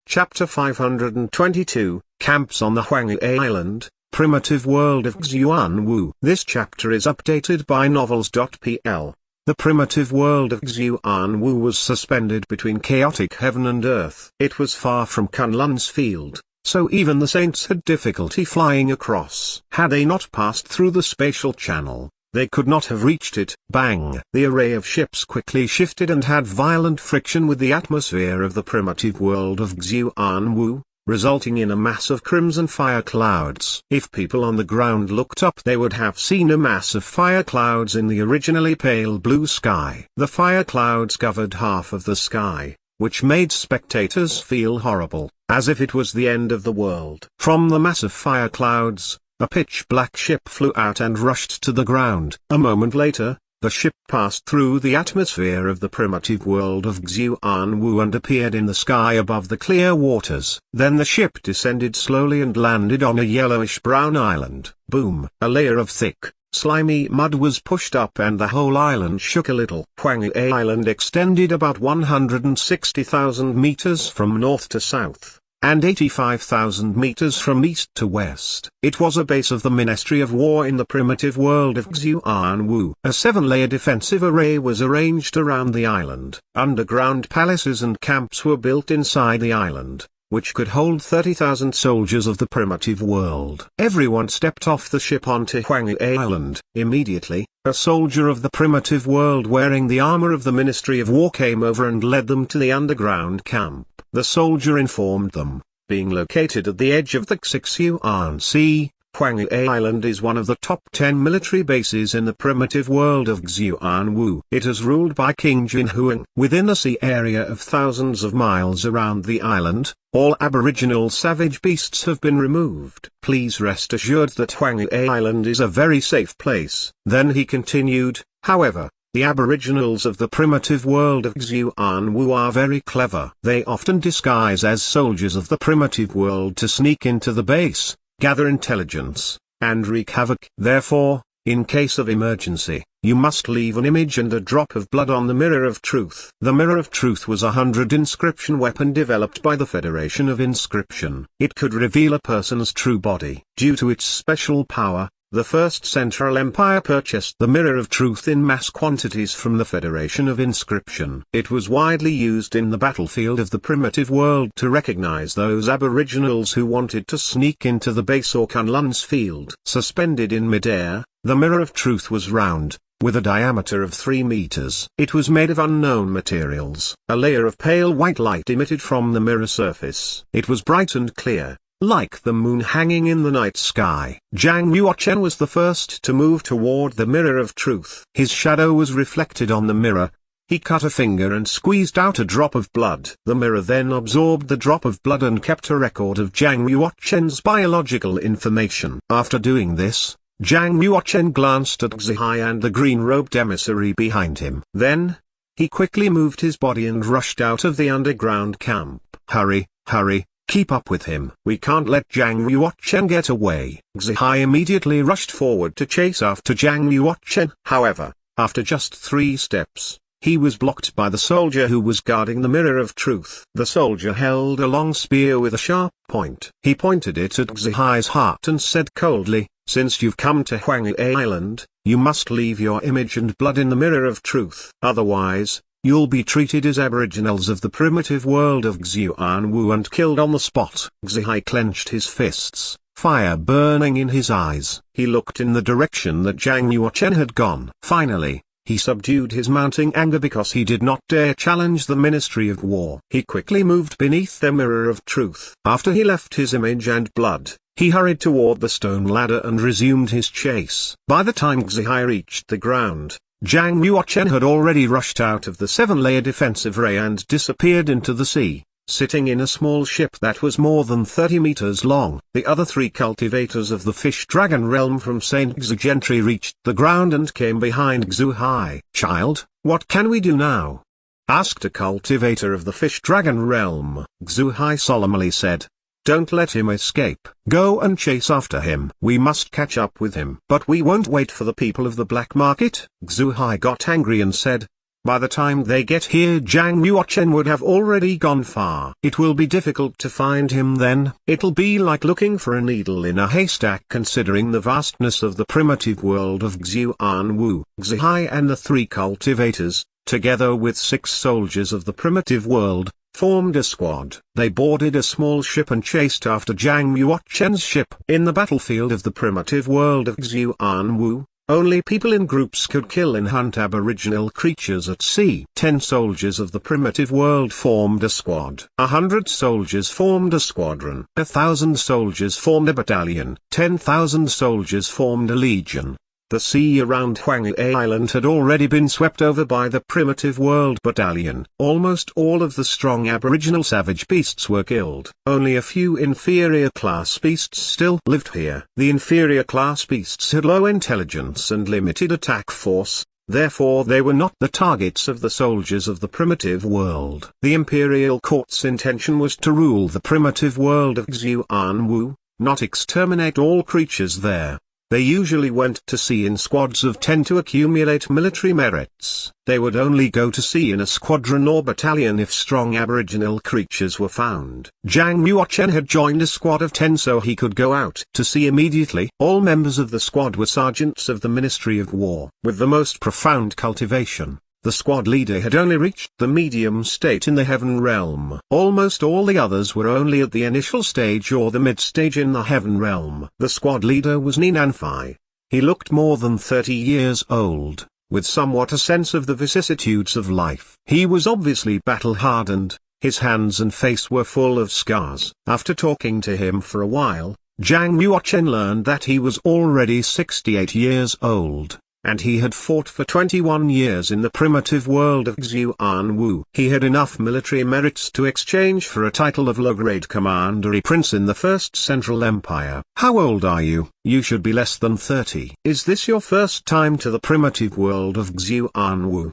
Chapter 522, Camps on the Huangyu Island, Primitive World of Xuan. This chapter is updated by novels.pl. The primitive world of Xuan was suspended between chaotic heaven and earth. It was far from Kunlun's field, so even the saints had difficulty flying across. Had they not passed through the spatial channel, they could not have reached it. Bang! The array of ships quickly shifted and had violent friction with the atmosphere of the primitive world of Xuan, resulting in a mass of crimson fire clouds. If people on the ground looked up, they would have seen a mass of fire clouds in the originally pale blue sky. The fire clouds covered half of the sky, which made spectators feel horrible, as if it was the end of the world. From the mass of fire clouds, a pitch-black ship flew out and rushed to the ground. A moment later, the ship passed through the atmosphere of the primitive world of Xuan and appeared in the sky above the clear waters. Then the ship descended slowly and landed on a yellowish-brown island. Boom! A layer of thick, slimy mud was pushed up and the whole island shook a little. Huangyu Island extended about 160,000 meters from north to south, and 85,000 meters from east to west. It was a base of the Ministry of War in the primitive world of Xuan. A 7-layer defensive array was arranged around the island. Underground palaces and camps were built inside the island, which could hold 30,000 soldiers of the primitive world. Everyone stepped off the ship onto Huangyu Island. Immediately, a soldier of the primitive world wearing the armor of the Ministry of War came over and led them to the underground camp. The soldier informed them, being located at the edge of the Xuan Sea, Huangyu Island is one of the top 10 military bases in the primitive world of Xuan. It is ruled by King Huang. Within a sea area of thousands of miles around the island, all aboriginal savage beasts have been removed. Please rest assured that Huangyu Island is a very safe place. Then he continued, however, the aboriginals of the primitive world of Xuan are very clever. They often disguise as soldiers of the primitive world to sneak into the base, gather intelligence, and wreak havoc. Therefore, in case of emergency, you must leave an image and a drop of blood on the Mirror of Truth. The Mirror of Truth was a 100 inscription weapon developed by the Federation of Inscription. It could reveal a person's true body. Due to its special power, the First Central Empire purchased the Mirror of Truth in mass quantities from the Federation of Inscription. It was widely used in the battlefield of the primitive world to recognize those aboriginals who wanted to sneak into the base or Kunlun's field. Suspended in midair, the Mirror of Truth was round, with a diameter of 3 meters. It was made of unknown materials. A layer of pale white light emitted from the mirror surface. It was bright and clear, like the moon hanging in the night sky. Zhang Yuochen was the first to move toward the Mirror of Truth. His shadow was reflected on the mirror. He cut a finger and squeezed out a drop of blood. The mirror then absorbed the drop of blood and kept a record of Zhang Yuochen's biological information. After doing this, Zhang Yuochen glanced at Zihai and the green-robed emissary behind him. Then, he quickly moved his body and rushed out of the underground camp. Hurry, hurry! Keep up with him. We can't let Zhang Yuochen get away. Zihai immediately rushed forward to chase after Zhang Yuochen. However, after just 3 steps, he was blocked by the soldier who was guarding the Mirror of Truth. The soldier held a long spear with a sharp point. He pointed it at Zihai's heart and said coldly, "Since you've come to Huangyu Island, you must leave your image and blood in the Mirror of Truth. Otherwise, you'll be treated as aboriginals of the primitive world of Xuan and killed on the spot." Zihai clenched his fists, fire burning in his eyes. He looked in the direction that Zhang Yuochen had gone. Finally, he subdued his mounting anger because he did not dare challenge the Ministry of War. He quickly moved beneath the Mirror of Truth. After he left his image and blood, he hurried toward the stone ladder and resumed his chase. By the time Zihai reached the ground, Zhang Yuochen had already rushed out of the 7-layer defensive array and disappeared into the sea, sitting in a small ship that was more than 30 meters long. The other 3 cultivators of the fish-dragon realm from Saint Xu Gentry reached the ground and came behind Zihai. "Child, what can we do now?" asked a cultivator of the fish-dragon realm. Zihai solemnly said, "Don't let him escape. Go and chase after him. We must catch up with him." "But we won't wait for the people of the black market." Zihai got angry and said, By the time they get here, Zhang Yuochen would have already gone far. It will be difficult to find him then. It'll be like looking for a needle in a haystack considering the vastness of the primitive world of Xuanwu. Xihai and the three cultivators, together with 6 soldiers of the primitive world, formed a squad. They boarded a small ship and chased after Zhang Yuochen's ship. In the battlefield of the primitive world of Xuanwu, only people in groups could kill and hunt aboriginal creatures at sea. 10 soldiers of the primitive world formed a squad. 100 soldiers formed a squadron. 1,000 soldiers formed a battalion. 10,000 soldiers formed a legion. The sea around Huangyu Island had already been swept over by the primitive world battalion. Almost all of the strong aboriginal savage beasts were killed. Only a few inferior class beasts still lived here. The inferior class beasts had low intelligence and limited attack force, therefore they were not the targets of the soldiers of the primitive world. The imperial court's intention was to rule the primitive world of Xuanwu, not exterminate all creatures there. They usually went to sea in squads of 10 to accumulate military merits. They would only go to sea in a squadron or battalion if strong aboriginal creatures were found. Zhang Yuochen had joined a squad of 10 so he could go out to sea immediately. All members of the squad were sergeants of the Ministry of War. With the most profound cultivation, the squad leader had only reached the medium state in the heaven realm. Almost all the others were only at the initial stage or the mid-stage in the heaven realm. The squad leader was Ninanfai. He looked more than 30 years old, with somewhat a sense of the vicissitudes of life. He was obviously battle-hardened, his hands and face were full of scars. After talking to him for a while, Zhang Yuochen learned that he was already 68 years old, and he had fought for 21 years in the primitive world of Xuanwu. He had enough military merits to exchange for a title of low-grade commandery prince in the First Central Empire. How old are you? You should be less than 30. Is this your first time to the primitive world of Xuanwu?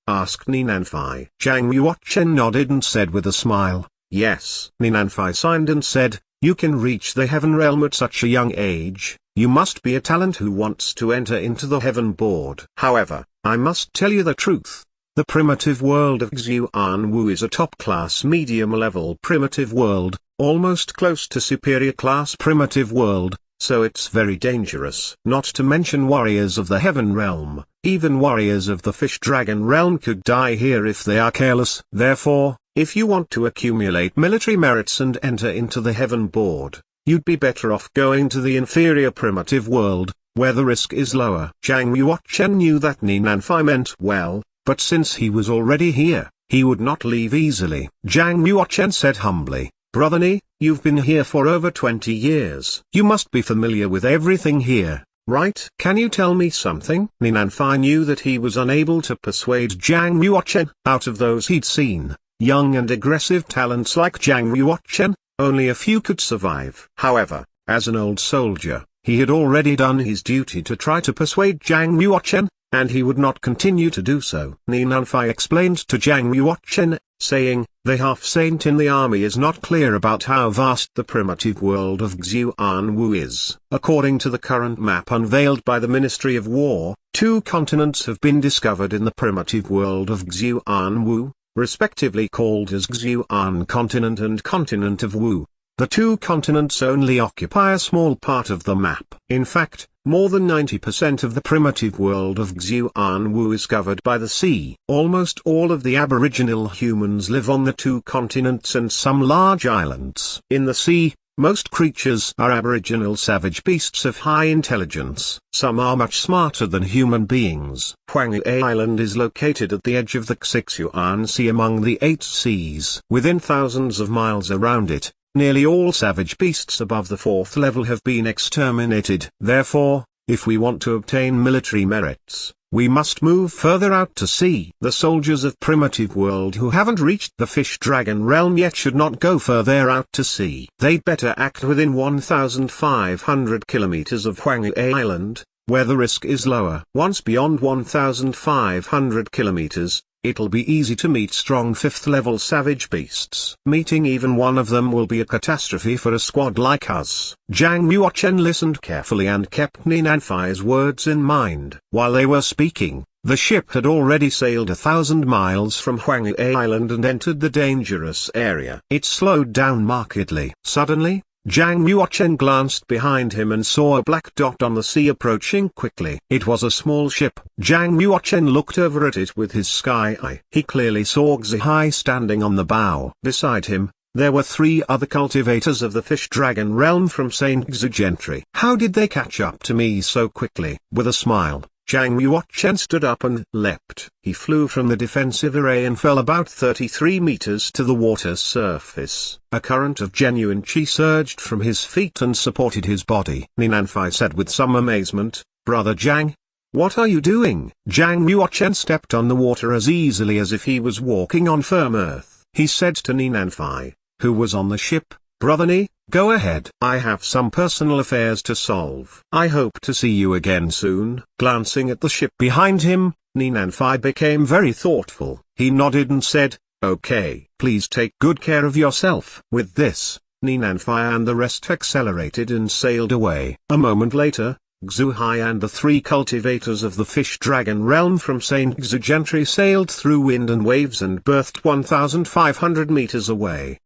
Asked Ninanfai. Zhang Yuochen nodded and said with a smile, yes. Ninanfai signed and said, you can reach the heaven realm at such a young age. You must be a talent who wants to enter into the heaven board. However, I must tell you the truth. The primitive world of Xuanwu is a top-class medium-level primitive world, almost close to superior-class primitive world, so it's very dangerous. Not to mention warriors of the heaven realm, even warriors of the fish-dragon realm could die here if they are careless. Therefore, if you want to accumulate military merits and enter into the heaven board, you'd be better off going to the inferior primitive world, where the risk is lower. Zhang Yuochen knew that Ninanfai meant well, but since he was already here, he would not leave easily. Zhang Yuochen said humbly, Brother Ni, you've been here for over 20 years. You must be familiar with everything here, right? Can you tell me something? Ninanfai knew that he was unable to persuade Zhang Yuochen. Out of those he'd seen, young and aggressive talents like Zhang Yuochen, only a few could survive. However, as an old soldier, he had already done his duty to try to persuade Zhang Yuochen, and he would not continue to do so. Ninanfai explained to Zhang Yuochen, saying, the half-saint in the army is not clear about how vast the primitive world of Xuanwu is. According to the current map unveiled by the Ministry of War, 2 continents have been discovered in the primitive world of Xuanwu, respectively called as Xuan Continent and Continent of Wu. The 2 continents only occupy a small part of the map. In fact, more than 90% of the primitive world of Xuanwu is covered by the sea. Almost all of the aboriginal humans live on the 2 continents and some large islands. In the sea, most creatures are aboriginal savage beasts of high intelligence. Some are much smarter than human beings. Huangyu Island is located at the edge of the Xixuan Sea among the 8 seas. Within thousands of miles around it, nearly all savage beasts above the 4th level have been exterminated. Therefore, if we want to obtain military merits, we must move further out to sea. The soldiers of primitive world who haven't reached the fish-dragon realm yet should not go further out to sea. They'd better act within 1,500 kilometers of Huangyu Island, where the risk is lower. Once beyond 1,500 kilometers, it'll be easy to meet strong 5th-level savage beasts. Meeting even one of them will be a catastrophe for a squad like us. Zhang Yuochen listened carefully and kept Ninanfai's words in mind. While they were speaking, The ship had already sailed 1,000 miles from Huangyu Island and entered the dangerous area. It slowed down markedly. Suddenly, Zhang Yuochen glanced behind him and saw a black dot on the sea approaching quickly. It was a small ship. Zhang Yuochen looked over at it with his sky eye. He clearly saw Xuan standing on the bow. Beside him, there were 3 other cultivators of the fish dragon realm from Saint Xu Gentry. How did they catch up to me so quickly? With a smile, Zhang Yuochen stood up and leapt. He flew from the defensive array and fell about 33 meters to the water's surface. A current of genuine chi surged from his feet and supported his body. Ninanfei said with some amazement, "Brother Zhang, what are you doing?" Zhang Yuochen stepped on the water as easily as if he was walking on firm earth. He said to Ninanfei, who was on the ship, "Brother Ni, go ahead. I have some personal affairs to solve. I hope to see you again soon." Glancing at the ship behind him, Ninanfei became very thoughtful. He nodded and said, "Okay. Please take good care of yourself." With this, Ninanfei and the rest accelerated and sailed away. A moment later, Xuan and the 3 cultivators of the fish dragon realm from Saint Xu Gentry sailed through wind and waves and berthed 1,500 meters away.